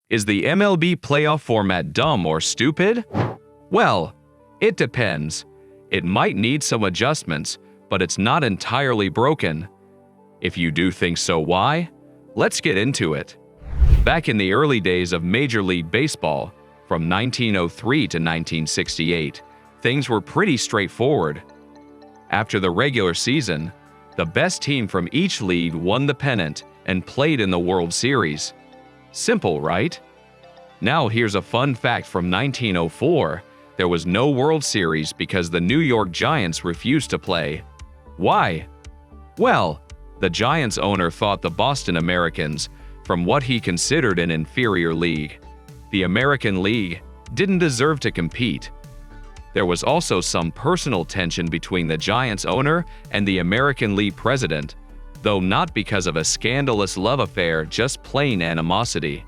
Is the MLB playoff format dumb or stupid? Well, it depends. It might need some adjustments, but it's not entirely broken. If you do think so, why? Let's get into it. Back in the early days of Major League Baseball, from 1903 to 1968, things were pretty straightforward. After the regular season, the best team from each league won the pennant and played in the World Series. Simple, right? Now here's a fun fact from 1904. There was no World Series because the New York Giants refused to play. Why? Well, the Giants owner thought the Boston Americans, from what he considered an inferior league. The American League didn't deserve to compete. There was also some personal tension between the Giants owner and the American League president, though not because of a scandalous love affair, just plain animosity.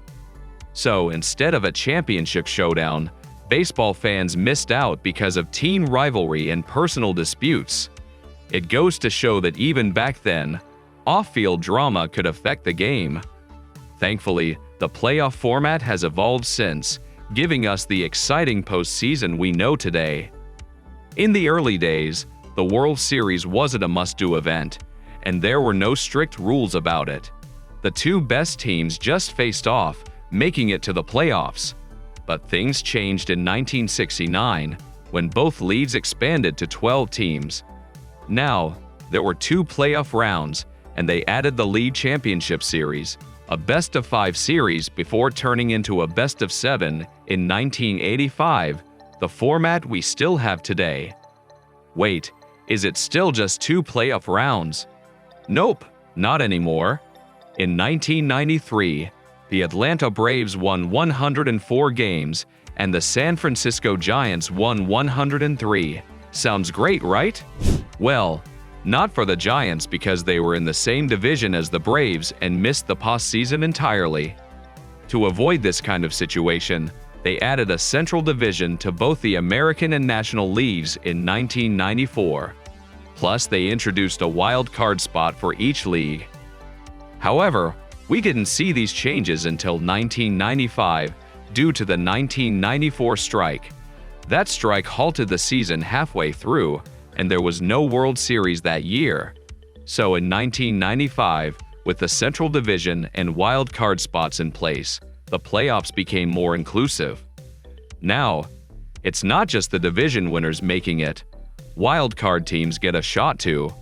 So instead of a championship showdown, baseball fans missed out because of team rivalry and personal disputes. It goes to show that even back then, off-field drama could affect the game. Thankfully, the playoff format has evolved since, giving us the exciting postseason we know today. In the early days, the World Series wasn't a must-do event, and there were no strict rules about it. The two best teams just faced off, making it to the playoffs. But things changed in 1969, when both leagues expanded to 12 teams. Now, there were 2 playoff rounds, and they added the League Championship Series, a best-of-5 series before turning into a best-of-7 in 1985, the format we still have today. Wait, is it still just 2 playoff rounds? Nope, not anymore. In 1993, the Atlanta Braves won 104 games, and the San Francisco Giants won 103. Sounds great, right? Well, not for the Giants because they were in the same division as the Braves and missed the postseason entirely. To avoid this kind of situation, they added a Central Division to both the American and National Leagues in 1994. Plus, they introduced a wild card spot for each league. However, we didn't see these changes until 1995 due to the 1994 strike. That strike halted the season halfway through, and there was no World Series that year. So in 1995, with the Central Division and wild card spots in place, the playoffs became more inclusive. Now, it's not just the division winners making it. Wild card teams get a shot too.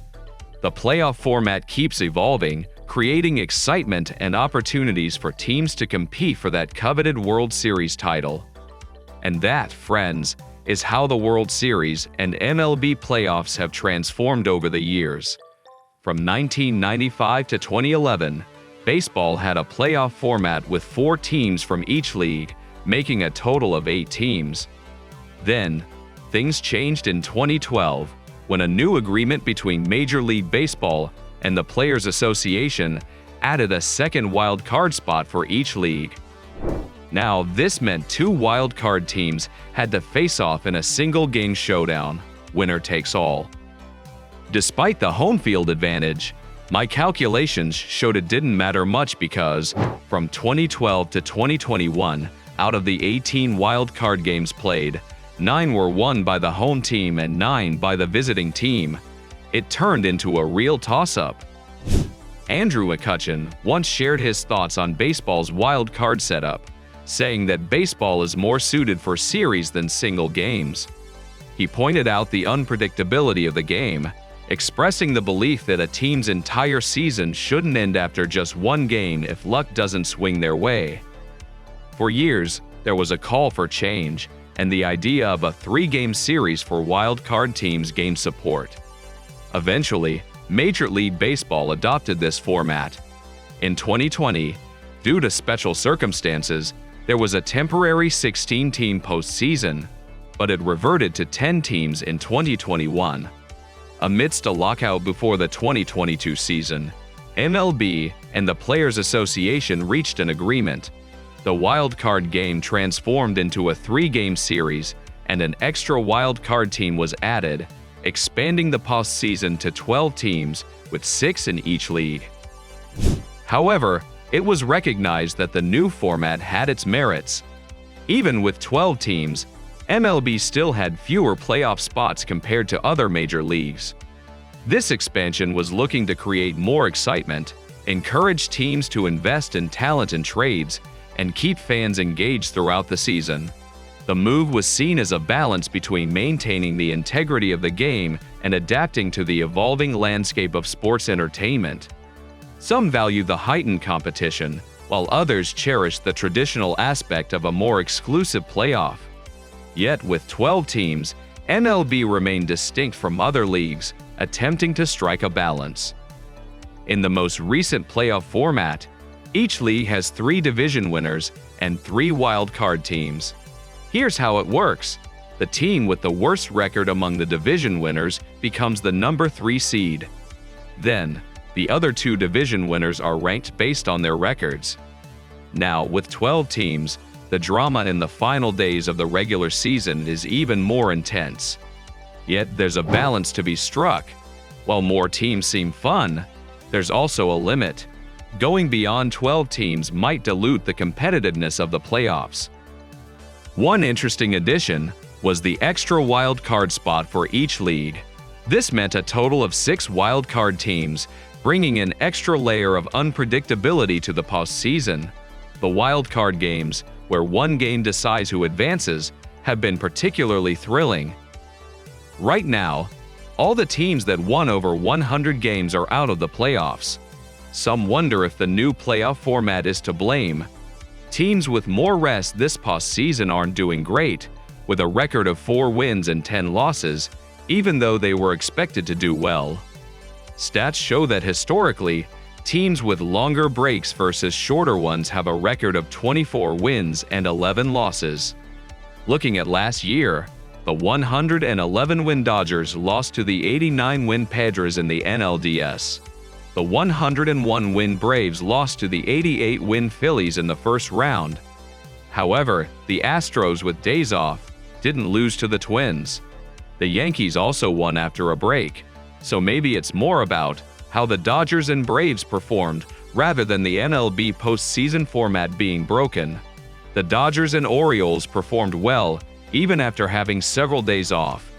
The playoff format keeps evolving, creating excitement and opportunities for teams to compete for that coveted World Series title. And that, friends, is how the World Series and MLB playoffs have transformed over the years. From 1995 to 2011, baseball had a playoff format with 4 teams from each league, making a total of 8 teams. Then, things changed in 2012, when a new agreement between Major League Baseball and the Players Association added a second wild card spot for each league. Now, this meant 2 wild card teams had to face off in a single-game showdown, winner takes all. Despite the home field advantage, my calculations showed it didn't matter much because, from 2012 to 2021, out of the 18 wild card games played, 9 were won by the home team and 9 by the visiting team. It turned into a real toss-up. Andrew McCutcheon once shared his thoughts on baseball's wild card setup, saying that baseball is more suited for series than single games. He pointed out the unpredictability of the game, expressing the belief that a team's entire season shouldn't end after just one game if luck doesn't swing their way. For years, there was a call for change, and the idea of a 3-game series for wild card teams gained support. Eventually, Major League Baseball adopted this format. In 2020, due to special circumstances, there was a temporary 16-team postseason, but it reverted to 10 teams in 2021. Amidst a lockout before the 2022 season, MLB and the Players Association reached an agreement. The wild card game transformed into a 3-game series, and an extra wild card team was added, expanding the postseason to 12 teams with 6 in each league. However, it was recognized that the new format had its merits. Even with 12 teams, MLB still had fewer playoff spots compared to other major leagues. This expansion was looking to create more excitement, encourage teams to invest in talent and trades, and keep fans engaged throughout the season. The move was seen as a balance between maintaining the integrity of the game and adapting to the evolving landscape of sports entertainment. Some value the heightened competition, while others cherish the traditional aspect of a more exclusive playoff. Yet with 12 teams, MLB remained distinct from other leagues, attempting to strike a balance. In the most recent playoff format, each league has 3 division winners and 3 wild-card teams. Here's how it works. The team with the worst record among the division winners becomes the number 3 seed. Then, the other 2 division winners are ranked based on their records. Now, with 12 teams, the drama in the final days of the regular season is even more intense. Yet there's a balance to be struck. While more teams seem fun, there's also a limit. Going beyond 12 teams might dilute the competitiveness of the playoffs. One interesting addition was the extra wild card spot for each league. This meant a total of 6 wild card teams, bringing an extra layer of unpredictability to the postseason. The wild card games, where one game decides who advances, have been particularly thrilling. Right now, all the teams that won over 100 games are out of the playoffs. Some wonder if the new playoff format is to blame. Teams with more rest this postseason aren't doing great, with a record of 4 wins and 10 losses, even though they were expected to do well. Stats show that historically, teams with longer breaks versus shorter ones have a record of 24 wins and 11 losses. Looking at last year, the 111-win Dodgers lost to the 89-win Padres in the NLDS. The 101-win Braves lost to the 88-win Phillies in the first round. However, the Astros, with days off, didn't lose to the Twins. The Yankees also won after a break, so maybe it's more about how the Dodgers and Braves performed rather than the MLB postseason format being broken. The Dodgers and Orioles performed well even after having several days off,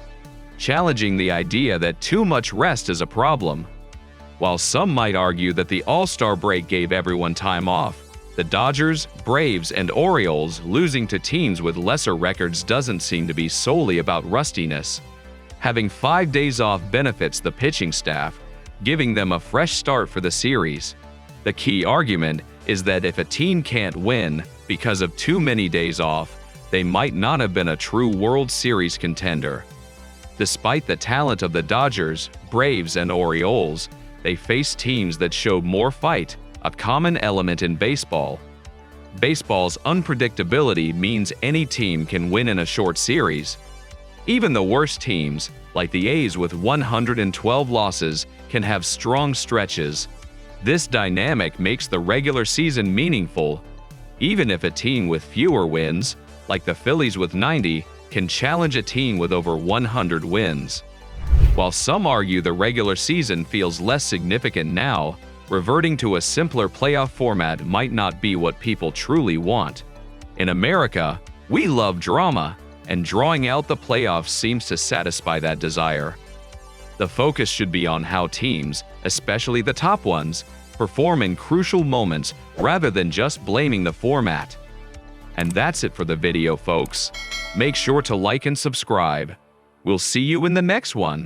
challenging the idea that too much rest is a problem. While some might argue that the All-Star break gave everyone time off, the Dodgers, Braves, and Orioles losing to teams with lesser records doesn't seem to be solely about rustiness. Having 5 days off benefits the pitching staff, giving them a fresh start for the series. The key argument is that if a team can't win because of too many days off, they might not have been a true World Series contender. Despite the talent of the Dodgers, Braves, and Orioles, they faced teams that showed more fight, a common element in baseball. Baseball's unpredictability means any team can win in a short series. Even the worst teams, like the A's with 112 losses, can have strong stretches. This dynamic makes the regular season meaningful, even if a team with fewer wins, like the Phillies with 90, can challenge a team with over 100 wins. While some argue the regular season feels less significant now, reverting to a simpler playoff format might not be what people truly want. In America, we love drama, and drawing out the playoffs seems to satisfy that desire. The focus should be on how teams, especially the top ones, perform in crucial moments rather than just blaming the format. And that's it for the video, folks. Make sure to like and subscribe. We'll see you in the next one.